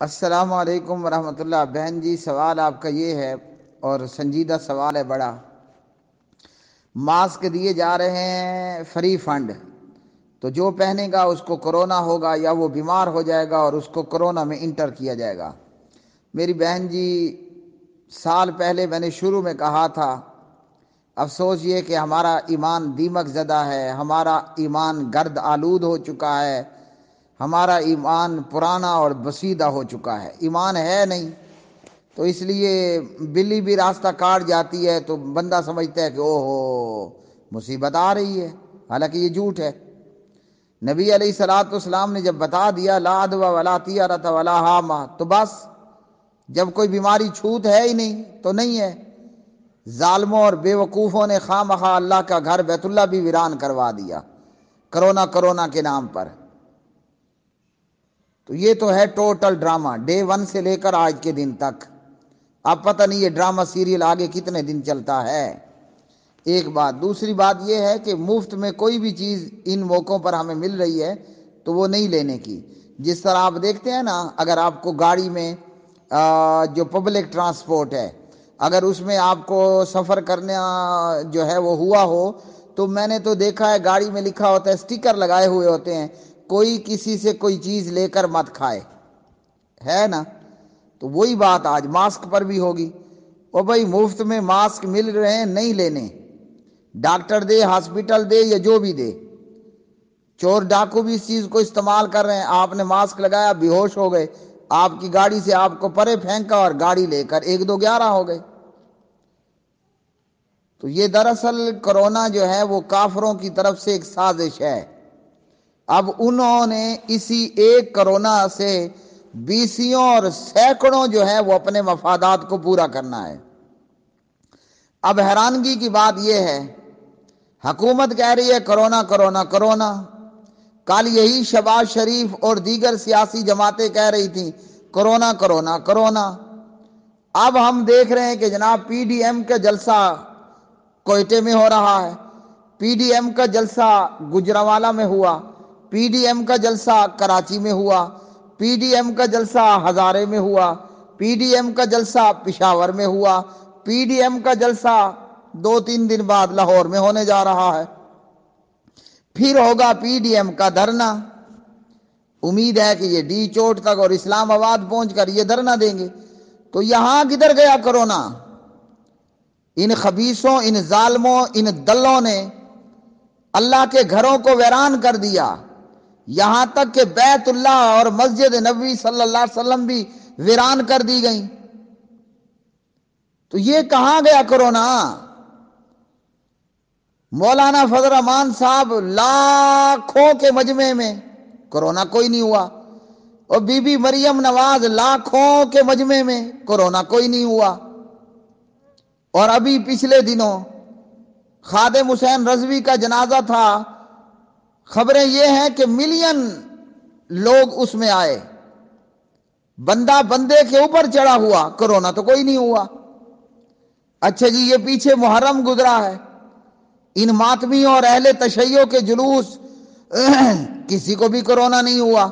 السلام علیکم ورحمۃ اللہ۔ بہن جی، سوال آپ کا یہ ہے اور سنجیدہ سوال ہے بڑا۔ ماسک دیے جا رہے ہیں فری فنڈ، تو جو پہنے گا اس کو کرونا ہوگا یا وہ بیمار ہو جائے گا اور اس کو کرونا میں انٹر کیا جائے گا۔ میری بہن جی، سال پہلے میں نے شروع میں کہا تھا، افسوس یہ کہ ہمارا ایمان دیمک زدہ ہے، ہمارا ایمان گرد آلود ہو چکا ہے، ہمارا ایمان پرانا اور بسیدہ ہو چکا ہے، ایمان ہے نہیں۔ تو اس لیے بلی بھی راستہ کاٹ جاتی ہے تو بندہ سمجھتا ہے کہ اوہ ہو مصیبت آ رہی ہے، حالانکہ یہ جھوٹ ہے۔ نبی علیہ الصلوۃ والسلام نے جب بتا دیا لا عدوى ولا طیرۃ ولا حامہ، تو بس جب کوئی بیماری چھوت ہے ہی نہیں تو نہیں ہے۔ ظالموں اور بے وقوفوں نے خواہ مخواہ اللہ کا گھر بیت اللہ بھی ویران کروا دیا کرونا کے نام پر۔ تو یہ تو ہے ٹوٹل ڈرامہ، ڈے 1 سے لے کر آج کے دن تک۔ اب پتہ نہیں یہ ڈرامہ سیریل آگے کتنے دن چلتا ہے۔ ایک بات۔ دوسری بات یہ ہے کہ مفت میں کوئی بھی چیز ان موقعوں پر ہمیں مل رہی ہے تو وہ نہیں لینے کی۔ جس طرح آپ دیکھتے ہیں نا، اگر آپ کو گاڑی میں جو پبلک ٹرانسپورٹ ہے، اگر اس میں آپ کو سفر کرنا جو ہے وہ ہوا ہو، تو میں نے تو دیکھا ہے گاڑی میں لکھا ہوتا ہے، سٹیکر لگائے ہوئے ہوتے ہیں، کوئی کسی سے کوئی چیز لے کر مت کھائے، ہے نا؟ تو وہی بات آج ماسک پر بھی ہوگی۔ او بھائی، مفت میں ماسک مل رہے ہیں، نہیں لینے۔ ڈاکٹر دے، ہاسپٹل دے یا جو بھی دے، چور ڈاکو بھی اس چیز کو استعمال کر رہے ہیں۔ آپ نے ماسک لگایا، بے ہوش ہو گئے، آپ کی گاڑی سے آپ کو پرے پھینکا اور گاڑی لے کر 1 2 11 ہو گئے۔ تو یہ دراصل کرونا جو ہے وہ کافروں کی طرف سے ایک سازش ہے۔ اب انہوں نے اسی ایک کرونا سے بیسیوں اور سینکڑوں جو ہے وہ اپنے مفادات کو پورا کرنا ہے۔ اب حیرانگی کی بات یہ ہے، حکومت کہہ رہی ہے کرونا کرونا کرونا۔ کل یہی شہباز شریف اور دیگر سیاسی جماعتیں کہہ رہی تھیں کرونا کرونا کرونا۔ اب ہم دیکھ رہے ہیں کہ جناب پی ڈی ایم کا جلسہ کوئٹے میں ہو رہا ہے، پی ڈی ایم کا جلسہ گجرانوالہ میں ہوا، پی ڈی ایم کا جلسہ کراچی میں ہوا، پی ڈی ایم کا جلسہ ہزارے میں ہوا، پی ڈی ایم کا جلسہ پشاور میں ہوا، پی ڈی ایم کا جلسہ 2 3 دن بعد لاہور میں ہونے جا رہا ہے، پھر ہوگا پی ڈی ایم کا دھرنا۔ امید ہے کہ یہ ڈی چوٹ تک اور اسلام آباد پہنچ کر یہ دھرنا دیں گے۔ تو یہاں کدھر گیا کرونا؟ ان خبیثوں، ان ظالموں، ان دلوں نے اللہ کے گھروں کو ویران کر دیا، یہاں تک کہ بیت اللہ اور مسجد نبوی صلی اللہ علیہ وسلم بھی ویران کر دی گئیں۔ تو یہ کہاں گیا کرونا؟ مولانا فضل الرحمان صاحب لاکھوں کے مجمع میں، کرونا کوئی نہیں ہوا۔ اور بی بی مریم نواز لاکھوں کے مجمع میں، کرونا کوئی نہیں ہوا۔ اور ابھی پچھلے دنوں خادم حسین رضوی کا جنازہ تھا، خبریں یہ ہیں کہ ملین لوگ اس میں آئے، بندہ بندے کے اوپر چڑھا ہوا، کرونا تو کوئی نہیں ہوا۔ اچھا جی، یہ پیچھے محرم گزرا ہے، ان ماتمیوں اور اہل تشیع کے جلوس کسی کو بھی کرونا نہیں ہوا۔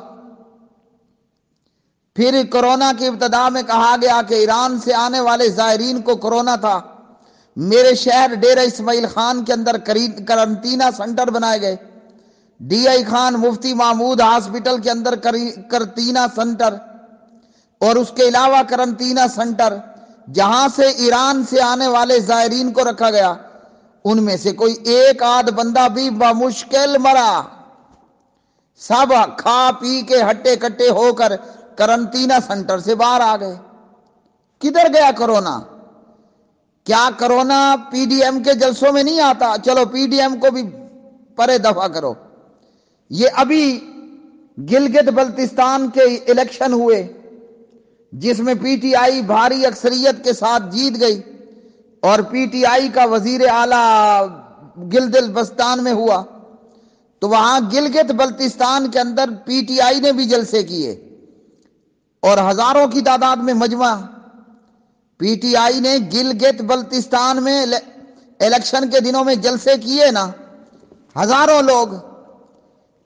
پھر کرونا کی ابتدا میں کہا گیا کہ ایران سے آنے والے زائرین کو کرونا تھا۔ میرے شہر ڈیرہ اسماعیل خان کے اندر قرنطینہ سنٹر بنائے گئے، D I Khan Mufti Mahmood hospital کے اندر قرنطینہ سنٹر، اور اس کے علاوہ قرنطینہ سنٹر جہاں سے ایران سے آنے والے زائرین کو رکھا گیا، ان میں سے کوئی ایک آدھ بندہ بھی بمشکل مرا، سب کھا پی کے ہٹے کٹے ہو کر قرنطینہ سنٹر سے باہر آ گئے۔ کدھر گیا کرونا؟ کیا کرونا پی ڈی ایم کے جلسوں میں نہیں آتا؟ چلو پی ڈی ایم کو بھی پرے دفع کرو۔ یہ ابھی گلگت بلتستان کے الیکشن ہوئے جس میں پی ٹی آئی بھاری اکثریت کے ساتھ جیت گئی، اور پی ٹی آئی کا وزیر اعلیٰ گلگت بلتستان میں ہوا، تو وہاں گلگت بلتستان کے اندر پی ٹی آئی نے بھی جلسے کیے اور ہزاروں کی تعداد میں مجمع۔ پی ٹی آئی نے گلگت بلتستان میں الیکشن کے دنوں میں جلسے کیے نا، ہزاروں لوگ،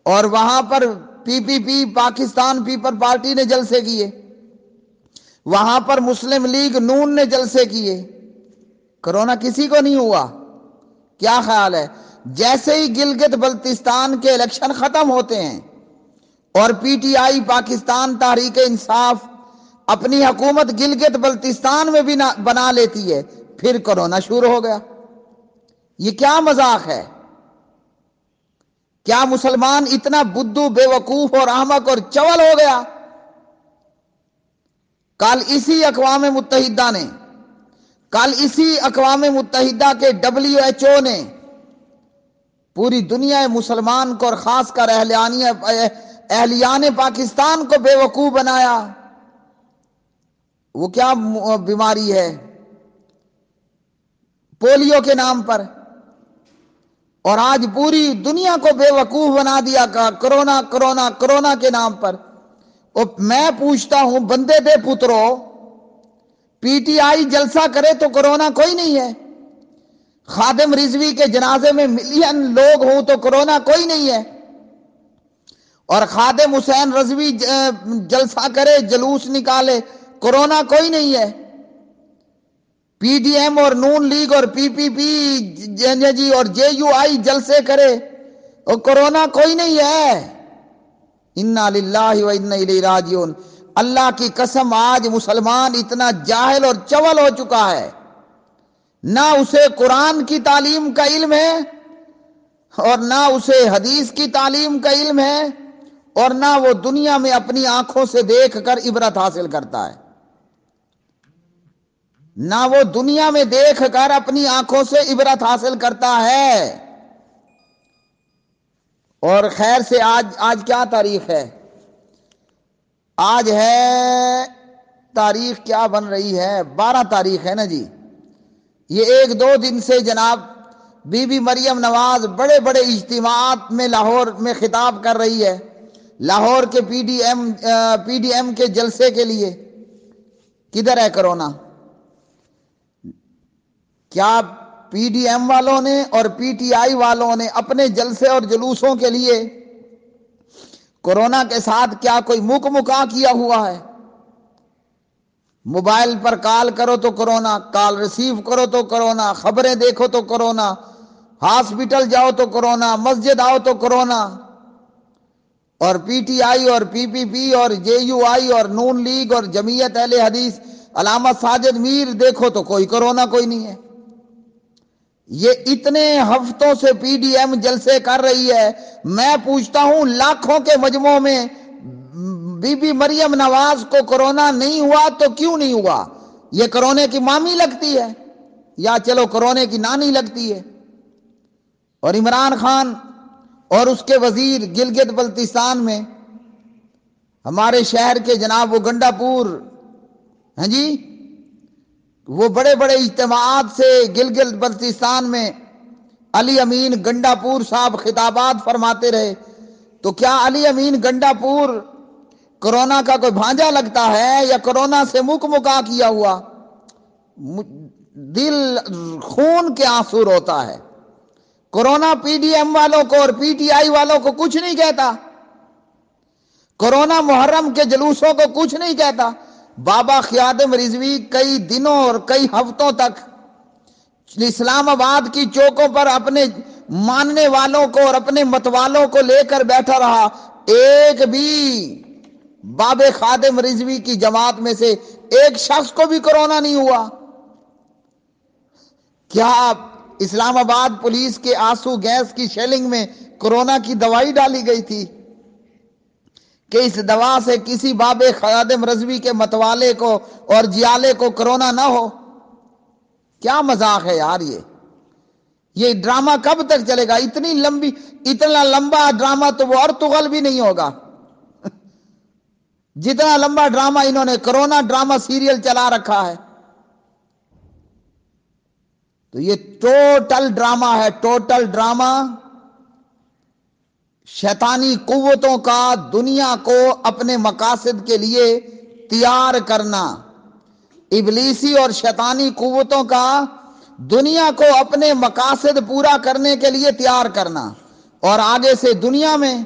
اور وہاں پر پی پی پی پاکستان پیپل پارٹی نے جلسے کیے۔ وہاں پر مسلم لیگ نون نے جلسے کیے، کرونا کسی کو نہیں ہوا۔ کیا خیال ہے؟ جیسے ہی گلگت بلتستان کے الیکشن ختم ہوتے ہیں اور P T I Pakistan Tehreek Insaf اپنی حکومت گلگت بلتستان میں بھی بنا لیتی ہے، پھر کرونا شروع ہو گیا۔ یہ کیا مذاق ہے؟ کیا مسلمان اتنا بدھو، بے وقوف اور احمق اور چول ہو گیا؟ کل اسی اقوام متحدہ کے WHO نے پوری دنیا مسلمان کو اور خاص کر اہلیان پاکستان کو بے وقوف بنایا۔ وہ کیا بیماری ہے؟ پولیو کے نام پر، اور آج پوری دنیا کو بے وقوف بنا دیا کرونا کرونا کرونا کے نام پر۔ اور میں پوچھتا ہوں بندے دے پترو، پی ٹی آئی جلسہ کرے تو کرونا کوئی نہیں ہے، خادم رضوی کے جنازے میں ملین لوگ ہوں تو کرونا کوئی نہیں ہے، اور خادم حسین رضوی جلسہ کرے، جلوس نکالے، کرونا کوئی نہیں ہے۔ پی ڈی ایم اور نون لیگ اور پی پی پی جی اور JUI جلسے کرے اور کرونا کوئی نہیں ہے۔ انا للہ و انا الیہ راجعون۔ اللہ کی قسم آج مسلمان اتنا جاہل اور چول ہو چکا ہے، نہ اسے قرآن کی تعلیم کا علم ہے اور نہ اسے حدیث کی تعلیم کا علم ہے، اور نہ وہ دنیا میں اپنی آنکھوں سے دیکھ کر عبرت حاصل کرتا ہے، نہ وہ دنیا میں دیکھ کر اپنی آنکھوں سے عبرت حاصل کرتا ہے۔ اور خیر سے آج کیا تاریخ ہے؟ آج ہے تاریخ کیا بن رہی ہے؟ 12 تاریخ ہے نا جی۔ یہ 1-2 دن سے جناب بی بی مریم نواز بڑے بڑے اجتماعات میں لاہور میں خطاب کر رہی ہے، لاہور کے پی ڈی ایم کے جلسے کے لیے۔ کدھر ہے کرونا؟ کیا پی ڈی ایم والوں نے اور پی ٹی آئی والوں نے اپنے جلسے اور جلوسوں کے لیے کرونا کے ساتھ کیا کوئی مکا کیا ہوا ہے؟ موبائل پر کال کرو تو کرونا، کال ریسیو کرو تو کرونا، خبریں دیکھو تو کرونا، ہاسپٹل جاؤ تو کرونا، مسجد آؤ تو کرونا، اور پی ٹی آئی اور پی پی پی اور JUI اور نون لیگ اور جمعیت اہل حدیث علامہ ساجد میر دیکھو تو کوئی کرونا کوئی نہیں ہے۔ یہ اتنے ہفتوں سے پی ڈی ایم جلسے کر رہی ہے، میں پوچھتا ہوں لاکھوں کے مجموع میں بی بی مریم نواز کو کرونا نہیں ہوا تو کیوں نہیں ہوا؟ یہ کرونے کی مامی لگتی ہے یا چلو کرونے کی نانی لگتی ہے؟ اور عمران خان اور اس کے وزیر گلگت بلتستان میں ہمارے شہر کے جناب وہ گنڈا پور، ہاں جی، وہ بڑے بڑے اجتماعات سے گلگت بلتستان میں علی امین گنڈا پور صاحب خطابات فرماتے رہے، تو کیا علی امین گنڈا پور کرونا کا کوئی بھانجا لگتا ہے یا کرونا سے مکا کیا ہوا؟ دل خون کے آنسو روتا ہے۔ کرونا پی ڈی ایم والوں کو اور پی ٹی آئی والوں کو کچھ نہیں کہتا، کرونا محرم کے جلوسوں کو کچھ نہیں کہتا۔ بابا خادم رضوی کئی دنوں اور کئی ہفتوں تک اسلام آباد کی چوکوں پر اپنے ماننے والوں کو اور اپنے متوالوں کو لے کر بیٹھا رہا، ایک بھی باب خادم رضوی کی جماعت میں سے ایک شخص کو بھی کرونا نہیں ہوا۔ کیا اسلام آباد پولیس کے آنسو گیس کی شیلنگ میں کرونا کی دوائی ڈالی گئی تھی کہ اس دوا سے کسی باب خادم رضوی کے متوالے کو اور جیالے کو کرونا نہ ہو؟ کیا مذاق ہے یار یہ ڈرامہ کب تک چلے گا؟ اتنا لمبا ڈرامہ تو وہ ارطغرل بھی نہیں ہوگا جتنا لمبا ڈرامہ انہوں نے کرونا ڈرامہ سیریل چلا رکھا ہے۔ تو یہ ٹوٹل ڈرامہ ہے، ٹوٹل ڈرامہ شیطانی قوتوں کا دنیا کو اپنے مقاصد کے لیے تیار کرنا، ابلیسی اور شیطانی قوتوں کا دنیا کو اپنے مقاصد پورا کرنے کے لیے تیار کرنا، اور آگے سے دنیا میں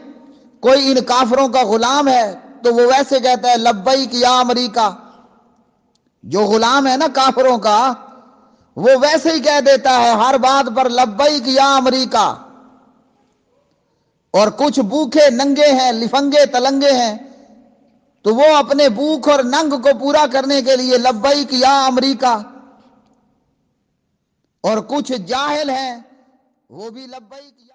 کوئی ان کافروں کا غلام ہے تو وہ ویسے کہتا ہے لبیک یا امریکہ، جو غلام ہے نا کافروں کا، وہ ویسے ہی کہہ دیتا ہے ہر بات پر لبیک یا امریکہ، اور کچھ بھوکے ننگے ہیں، لفنگے تلنگے ہیں، تو وہ اپنے بھوک اور ننگ کو پورا کرنے کے لیے لبیک یا امریکہ، اور کچھ جاہل ہیں وہ بھی لبیک